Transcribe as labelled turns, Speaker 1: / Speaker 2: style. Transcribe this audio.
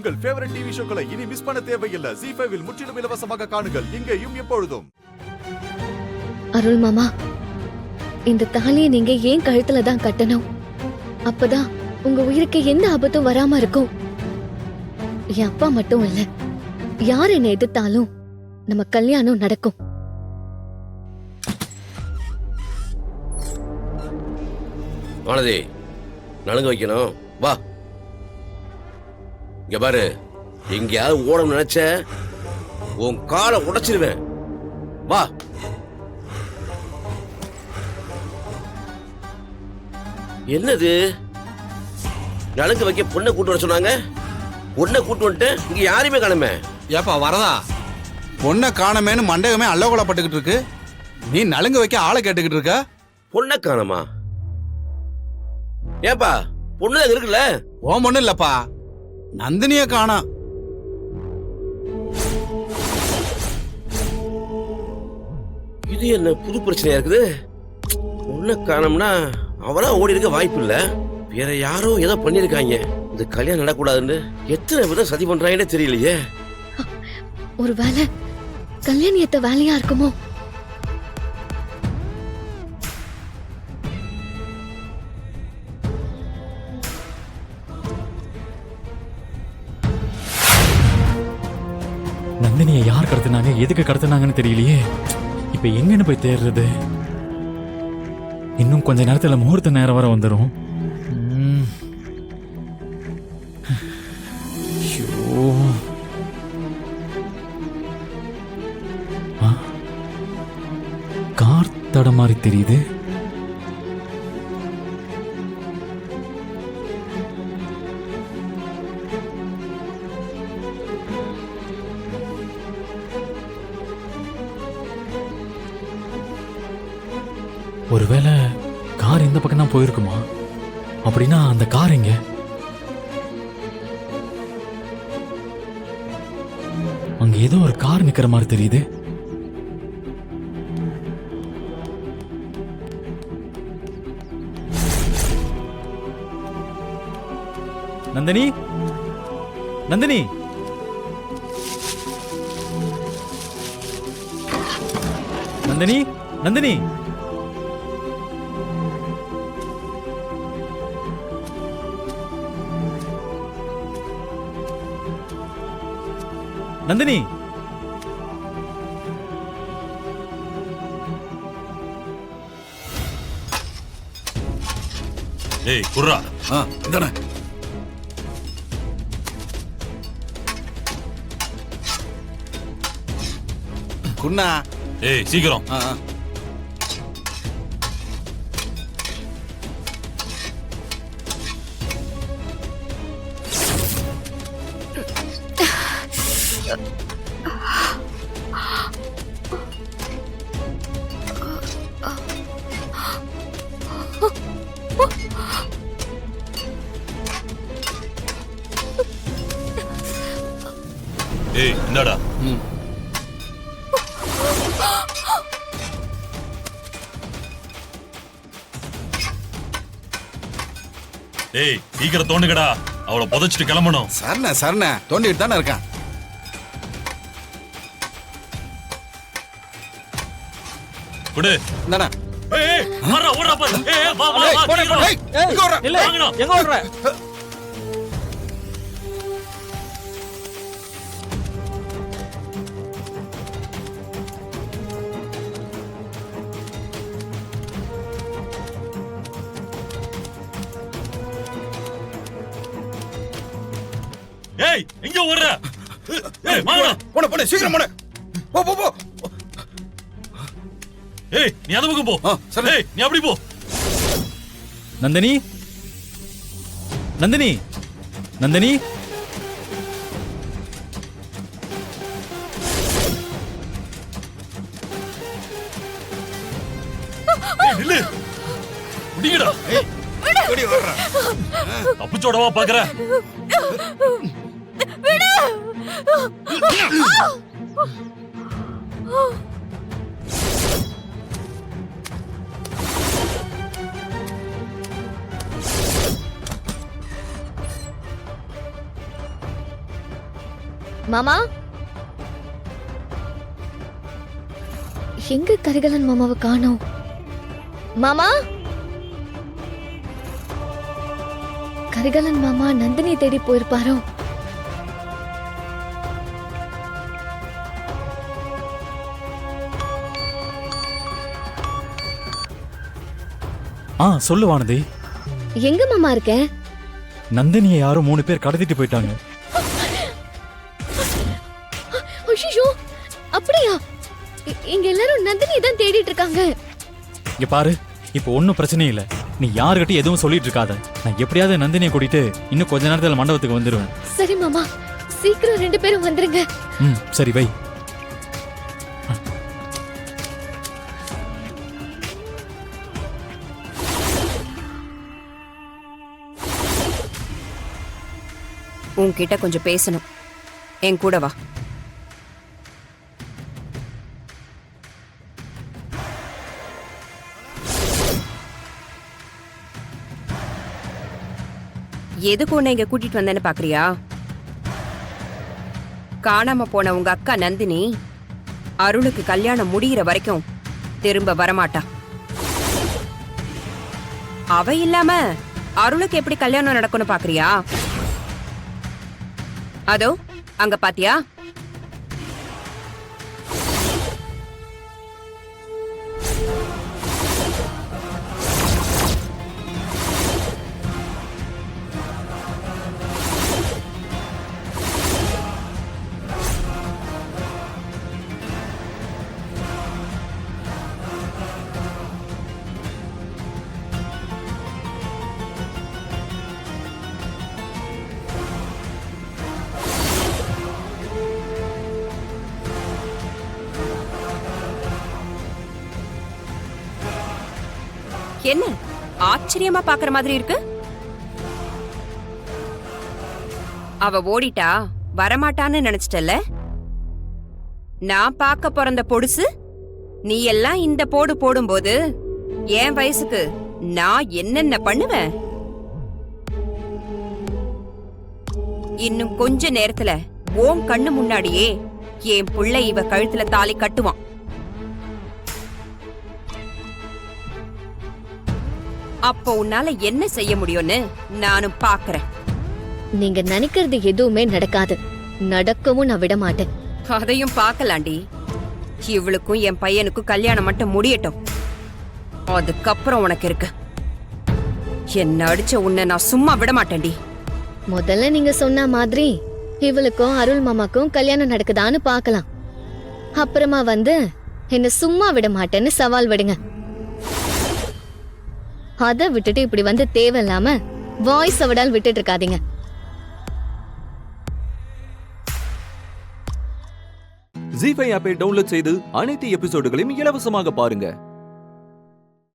Speaker 1: உங்கள் favourite TV ஷோக்களை இனி miss பண்ண தேவையில்லை. ZEE5 இல் முற்றிலும் இலவசமாக காணுங்கள். இங்கேயும் எப்பொழுதும்.
Speaker 2: அருள் மாமா, இந்த தாலியை நீங்க ஏன் கழுத்துல தான் கட்டணும்? அப்பதான் உங்க உயிருக்கு எந்த ஆபத்தும் வராம இருக்கும். என் அப்பா மட்டும் இல்ல, யார் என்ன எதிர்த்தாலும் நம்ம கல்யாணம் நடக்கும்.
Speaker 3: வானதி, நலுங்க வைக்கணும். வா, இங்க பாரு. எங்கேயாவது ஓடம் நினைச்ச உன் காலை உடைச்சிருவேன். வா. என்னது, நலுங்க வைக்க பொண்ணை கூட்டு வர சொன்னாங்க. பொண்ணை கூட்டு வந்துட்டு இங்க யாரையுமே காணுமே.
Speaker 4: ஏப்பா வரதா, பொண்ணை காணமேனு மண்டகமே அல்லோகலப்பட்டுக்கிட்டு இருக்கு. நீ நலுங்க வைக்க ஆளை கேட்டுக்கிட்டு இருக்க.
Speaker 3: பொண்ணை காணமா? ஏப்பா, பொண்ணு இருக்குல்ல?
Speaker 4: ஓ பொண்ணு இல்லப்பா, நந்தினிய காணோம்.
Speaker 3: இது என்ன புது பிரச்சனையா இருக்குது? பொண்ணை காணோம்னா அவரா ஓடி இருக்க வாய்ப்பு இல்ல. வேற யாரோ ஏதோ பண்ணிருக்காங்க. இந்த கல்யாணம் நடக்கூடாதுன்னு எத்தனை விதம் சதி பண்றாங்கன்னே தெரியலையே.
Speaker 2: ஒருவேளை கல்யாணியத்த வேலையா இருக்குமோ?
Speaker 5: நந்தினியை யார் கடத்தினாங்க, எதுக்கு கடத்தினாங்கன்னு தெரியலையே. இப்ப எங்கன்னு போய் தேடுறது? இன்னும் கொஞ்ச நேரத்துல முகூர்த்த நேரம் வர வந்துடும். கார் தட மாதிரி தெரியுது. ஒருவேளை கார் இந்த பக்கம் தான் போயிருக்குமா? அப்படின்னா அந்த கார் எங்க? அங்க ஏதோ ஒரு கார் நிக்கிற மாதிரி தெரியுது. நந்தினி, நந்தினி, நந்தினி, நந்தினி, நந்தினி.
Speaker 6: ஏய் குர்ரா,
Speaker 4: இதானே குண்ணா.
Speaker 6: ஏய் சீக்கிரம். ஏய் என்னடா? ஏய் சீக்கிரம் தோண்டுங்கடா, அவளை புதைச்சிட்டு கிளம்பணும்.
Speaker 4: சரண சரண தோண்டிட்டு தானே இருக்கான்.
Speaker 6: குடு.
Speaker 4: இந்தானே.
Speaker 6: ஏய் ஏய் வர்றா, ஓடுறா பாரு. ஏய் வா வா வா.
Speaker 4: ஏய் இங்க ஓடுற.
Speaker 5: இல்ல, எங்க ஓடுற?
Speaker 6: ஏய் எங்க ஓடுற? ஏய் வாடா.
Speaker 4: போடு போடு, சீக்கிரம் போடு. போ போ போ.
Speaker 6: ஏய் நீ அந்த பக்கம் போ.
Speaker 4: சரி.
Speaker 6: ஏய் நீ அப்படி போ.
Speaker 5: நந்தினி, நந்தினி, நந்தினி.
Speaker 6: ஏய் நில்லு. முடிங்கடா.
Speaker 4: ஏய் ஓடி வர்றா.
Speaker 6: தப்பிச்சோடவா பாக்குற?
Speaker 2: மாமா எங்க கரிகாலன் மாமாவை காணோம்? மாமா, கரிகாலன் மாமா நந்தினி தேடி போயிருப்பாரோ?
Speaker 5: சொல்லு வானதி.
Speaker 2: எங்க மாமா இருக்க?
Speaker 5: நந்தினியை யாரோ 3 பேர் கடத்திட்டு போயிட்டாங்க.
Speaker 2: ஐயோ, அப்படியா? இங்க எல்லாரும் நந்தினி தான் தேடிட்டு இருக்காங்க.
Speaker 5: இங்க பாரு, இப்போ ஒன்னும் பிரச்சனை இல்ல. நீ யாருகிட்ட எதுவும் சொல்லிட்டு இருக்காத. நான் எப்படியாவது நந்தினியை கூட்டிட்டு இன்னும் கொஞ்ச நேரத்துல மண்டபத்துக்கு வந்துருவேன்.
Speaker 2: சரி மாமா, சீக்கிரம் 2 பேரும் வந்துருங்க.
Speaker 5: சரி வை.
Speaker 7: உன்கிட்ட கொஞ்சம் பேசணும். என் கூட வா. எதுக்கு உன்னை இங்க கூட்டிட்டு வந்தேன்னு பாக்குறியா? காணாம போன உங்க அக்கா நந்தினி அருளுக்கு கல்யாணம் முடிகிற வரைக்கும் திரும்ப வரமாட்டா. அவ இல்லாம அருளுக்கு எப்படி கல்யாணம் நடக்கும்னு பாக்குறியா? அதோ அங்க பாத்தியா? என்ன ஆச்சரியமா பாக்குற மாதிரி இருக்கு? அவ ஓடிட்டா வரமாட்டான்னு நினைச்சிட்டல? நான் பார்க்க பிறந்த பொடுசு நீ எல்லாம் இந்த போடு போடும்போது என் வயசுக்கு நான் என்னென்ன பண்ணுவேன்? இன்னும் கொஞ்ச நேரத்துல உன் கண்ணு முன்னாடியே என் புள்ள இவ கழுத்துல தாலி கட்டுவான். அப்போ உன்னால என்ன செய்ய முடியும்னு நானும் பாக்குறேன்.
Speaker 2: நீங்க நினைக்கிறது எதுவுமே நடக்காது. நடக்கவும் நான் விட மாட்டேன்.
Speaker 7: அதையும் பார்க்கலாண்டி. இவளுக்கும் என் பையனுக்கும் கல்யாணம் மட்டும் முடியட்டும். அதுக்கப்புறம் உனக்கு இருக்கு. என்ன அடிச்ச உன்னை நான் சும்மா விட மாட்டேன்டி.
Speaker 2: முதல்ல நீங்க சொன்ன மாதிரி இவளுக்கும் அருள் மாமாக்கும் கல்யாணம் நடக்குதான்னு பார்க்கலாம். அப்புறமா வந்து என்ன சும்மா விட மாட்டேன்னு சவால் விடுங்க. அதை விட்டுட்டு இப்படி வந்து தேவையில்லாம வாய்ஸ் விடால் விட்டுட்டு இருக்காதீங்க.
Speaker 8: ஜீ5 ஆப்பை டவுன்லோட் செய்து அனைத்து எபிசோடுகளையும் இலவசமாக பாருங்க.